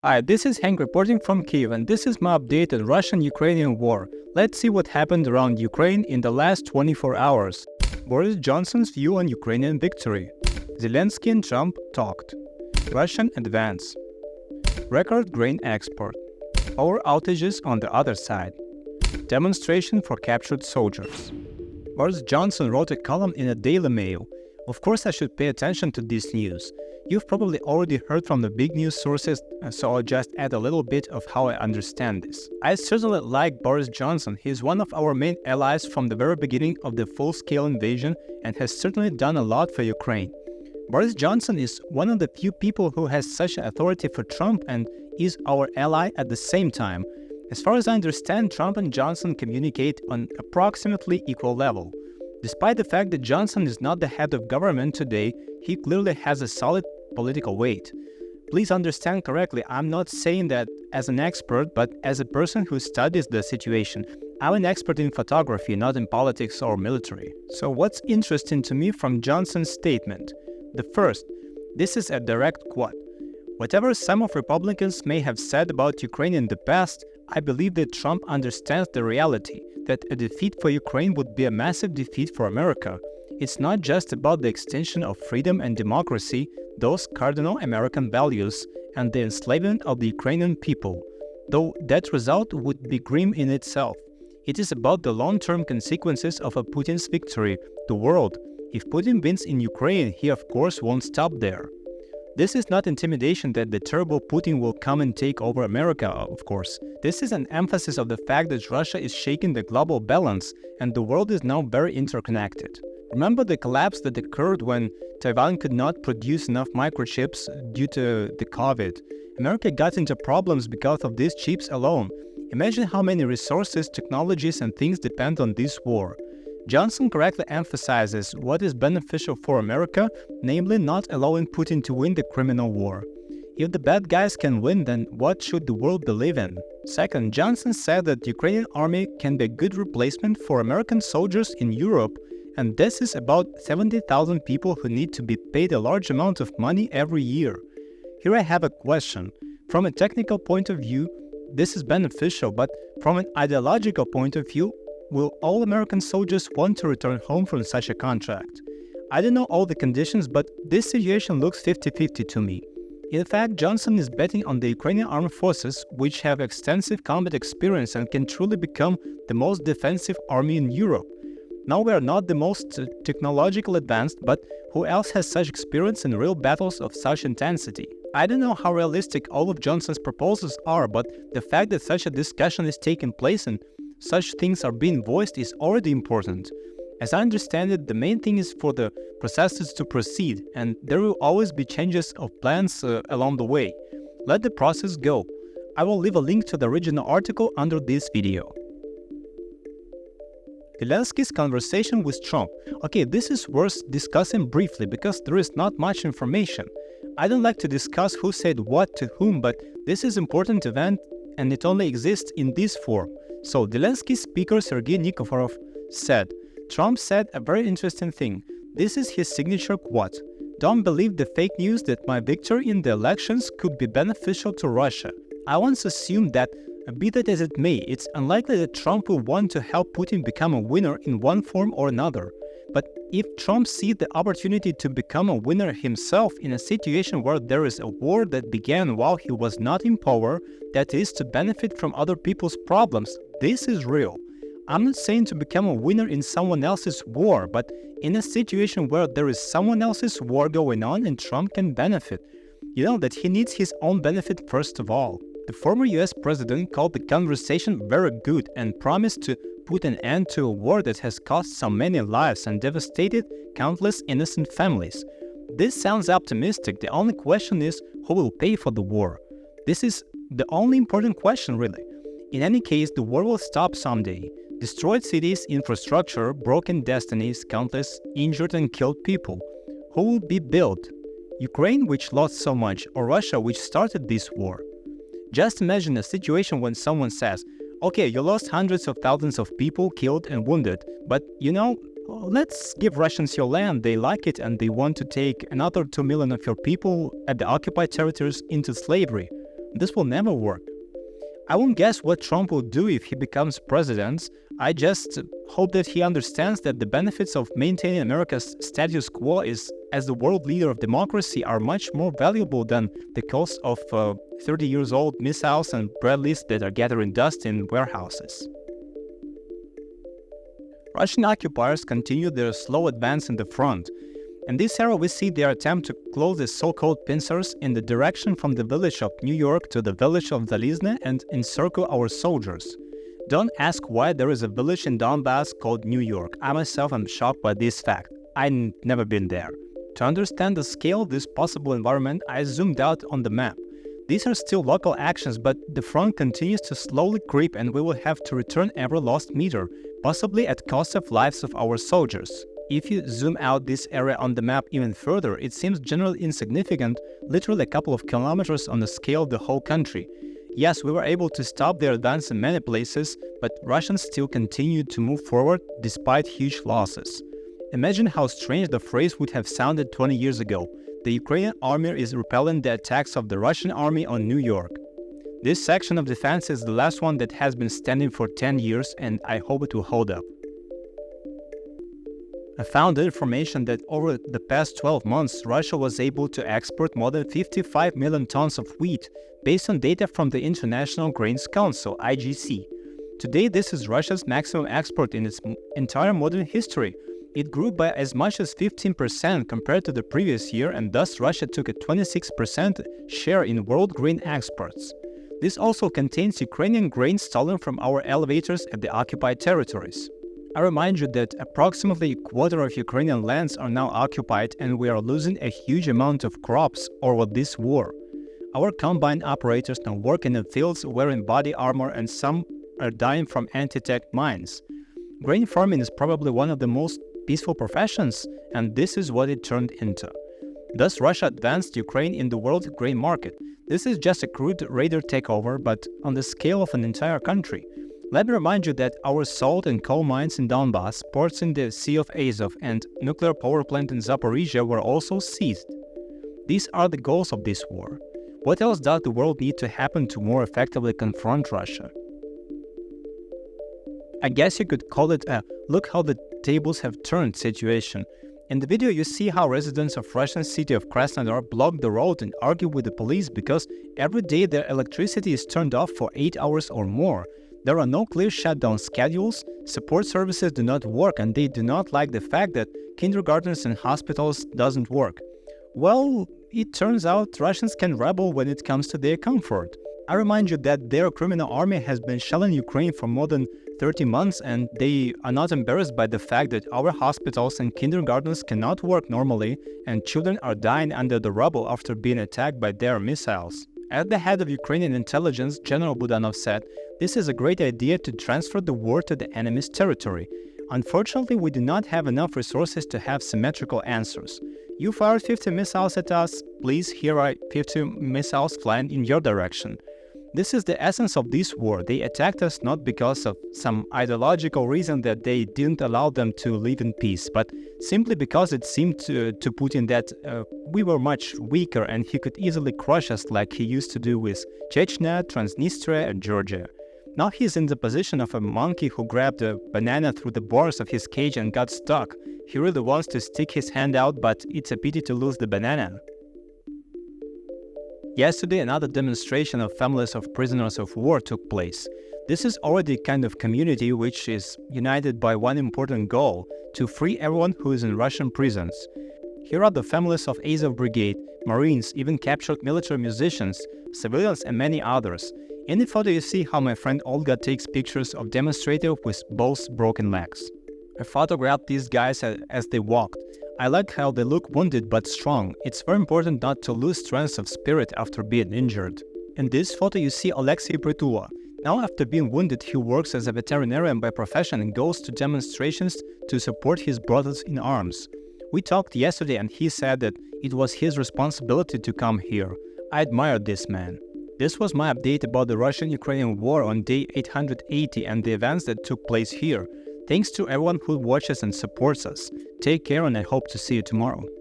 Hi, this is Hank reporting from Kyiv, and this is my update on Russian-Ukrainian war. Let's see what happened around Ukraine in the last 24 hours. Boris Johnson's view on Ukrainian victory. Zelensky and Trump talked. Russian advance. Record grain export. Power outages on the other side. Demonstration for captured soldiers. Boris Johnson wrote a column in a Daily Mail. Of course, I should pay attention to this news. You've probably already heard from the big news sources, so I'll just add a little bit of how I understand this. I certainly like Boris Johnson. He's one of our main allies from the very beginning of the full-scale invasion and has certainly done a lot for Ukraine. Boris Johnson is one of the few people who has such authority for Trump and is our ally at the same time. As far as I understand, Trump and Johnson communicate on approximately equal level. Despite the fact that Johnson is not the head of government today, he clearly has a solid political weight. Please understand correctly, I'm not saying that as an expert, but as a person who studies the situation. I'm an expert in photography, not in politics or military. So what's interesting to me from Johnson's statement? The first, this is a direct quote. Whatever some of Republicans may have said about Ukraine in the past, I believe that Trump understands the reality, that a defeat for Ukraine would be a massive defeat for America. It's not just about the extension of freedom and democracy, those cardinal American values, and the enslavement of the Ukrainian people, though that result would be grim in itself. It is about the long-term consequences of a Putin's victory, the world. If Putin wins in Ukraine, he of course won't stop there. This is not intimidation that the terrible Putin will come and take over America, of course. This is an emphasis of the fact that Russia is shaking the global balance and the world is now very interconnected. Remember the collapse that occurred when Taiwan could not produce enough microchips due to the COVID. America got into problems because of these chips alone. Imagine how many resources, technologies and things depend on this war. Johnson correctly emphasizes what is beneficial for America, namely not allowing Putin to win the criminal war. If the bad guys can win, then what should the world believe in? Second, Johnson said that the Ukrainian army can be a good replacement for American soldiers in Europe, and this is about 70,000 people who need to be paid a large amount of money every year. Here I have a question. From a technical point of view, this is beneficial, but from an ideological point of view, will all American soldiers want to return home from such a contract? I don't know all the conditions, but this situation looks 50-50 to me. In fact, Johnson is betting on the Ukrainian armed forces, which have extensive combat experience and can truly become the most defensive army in Europe. Now we are not the most technologically advanced, but who else has such experience in real battles of such intensity? I don't know how realistic all of Johnson's proposals are, but the fact that such a discussion is taking place and such things are being voiced is already important. As I understand it, the main thing is for the processes to proceed, and there will always be changes of plans along the way. Let the process go. I will leave a link to the original article under this video. Zelensky's conversation with Trump. Okay, this is worth discussing briefly because there is not much information. I don't like to discuss who said what to whom, but this is an important event and it only exists in this form. So Zelensky's speaker Sergei Nikiforov said, Trump said a very interesting thing. This is his signature quote. Don't believe the fake news that my victory in the elections could be beneficial to Russia. I once assumed that, be that as it may, it's unlikely that Trump will want to help Putin become a winner in one form or another. But if Trump sees the opportunity to become a winner himself in a situation where there is a war that began while he was not in power, that is to benefit from other people's problems, this is real. I'm not saying to become a winner in someone else's war, but in a situation where there is someone else's war going on and Trump can benefit. You know that he needs his own benefit first of all. The former US president called the conversation very good and promised to put an end to a war that has cost so many lives and devastated countless innocent families. This sounds optimistic. The only question is who will pay for the war. This is the only important question, really. In any case, the war will stop someday. Destroyed cities, infrastructure, broken destinies, countless injured and killed people. Who will be built? Ukraine, which lost so much, or Russia, which started this war? Just imagine a situation when someone says, okay, you lost hundreds of thousands of people killed and wounded, but you know, let's give Russians your land, they like it and they want to take another 2 million of your people at the occupied territories into slavery. This will never work. I won't guess what Trump will do if he becomes president. I just hope that he understands that the benefits of maintaining America's status quo as the world leader of democracy are much more valuable than the cost of 30 years old missiles and Bradleys that are gathering dust in warehouses. Russian occupiers continue their slow advance in the front. In this era, we see their attempt to close the so-called pincers in the direction from the village of New York to the village of Zalizne and encircle our soldiers. Don't ask why there is a village in Donbass called New York. I myself am shocked by this fact. I've never been there. To understand the scale of this possible environment, I zoomed out on the map. These are still local actions, but the front continues to slowly creep and we will have to return every lost meter, possibly at cost of lives of our soldiers. If you zoom out this area on the map even further, it seems generally insignificant, literally a couple of kilometers on the scale of the whole country. Yes, we were able to stop their advance in many places, but Russians still continued to move forward despite huge losses. Imagine how strange the phrase would have sounded 20 years ago. The Ukrainian army is repelling the attacks of the Russian army on New York. This section of defense is the last one that has been standing for 10 years, and I hope it will hold up. I found information that over the past 12 months, Russia was able to export more than 55 million tons of wheat, based on data from the International Grains Council, IGC. Today, this is Russia's maximum export in its entire modern history. It grew by as much as 15% compared to the previous year, and thus Russia took a 26% share in world grain exports. This also contains Ukrainian grain stolen from our elevators at the occupied territories. I remind you that approximately a quarter of Ukrainian lands are now occupied and we are losing a huge amount of crops over this war. Our combine operators now work in the fields wearing body armor and some are dying from anti-tank mines. Grain farming is probably one of the most peaceful professions, and this is what it turned into. Thus, Russia advanced Ukraine in the world grain market. This is just a crude raider takeover, but on the scale of an entire country. Let me remind you that our salt and coal mines in Donbass, ports in the Sea of Azov, and nuclear power plant in Zaporizhia were also seized. These are the goals of this war. What else does the world need to happen to more effectively confront Russia? I guess you could call it a look how the tables have turned situation. In the video, you see how residents of Russian city of Krasnodar block the road and argue with the police because every day their electricity is turned off for 8 hours or more. There are no clear shutdown schedules, support services do not work, and they do not like the fact that kindergartens and hospitals doesn't work. Well, it turns out Russians can rebel when it comes to their comfort. I remind you that their criminal army has been shelling Ukraine for more than 30 months and they are not embarrassed by the fact that our hospitals and kindergartens cannot work normally and children are dying under the rubble after being attacked by their missiles. At the head of Ukrainian intelligence, General Budanov said, "This is a great idea to transfer the war to the enemy's territory. Unfortunately, we do not have enough resources to have symmetrical answers. You fired 50 missiles at us, please here are 50 missiles flying in your direction." This is the essence of this war. They attacked us not because of some ideological reason that they didn't allow them to live in peace, but simply because it seemed to Putin that we were much weaker and he could easily crush us like he used to do with Chechnya, Transnistria and Georgia. Now he's in the position of a monkey who grabbed a banana through the bars of his cage and got stuck. He really wants to stick his hand out, but it's a pity to lose the banana. Yesterday, another demonstration of families of prisoners of war took place. This is already a kind of community which is united by one important goal, to free everyone who is in Russian prisons. Here are the families of Azov Brigade, Marines, even captured military musicians, civilians and many others. In the photo you see how my friend Olga takes pictures of demonstrators with both broken legs. I photographed these guys as they walked. I like how they look wounded but strong. It's very important not to lose strength of spirit after being injured. In this photo you see Alexei Pritula. Now after being wounded he works as a veterinarian by profession and goes to demonstrations to support his brothers in arms. We talked yesterday and he said that it was his responsibility to come here. I admire this man. This was my update about the Russian-Ukrainian war on day 880 and the events that took place here. Thanks to everyone who watches and supports us. Take care and I hope to see you tomorrow.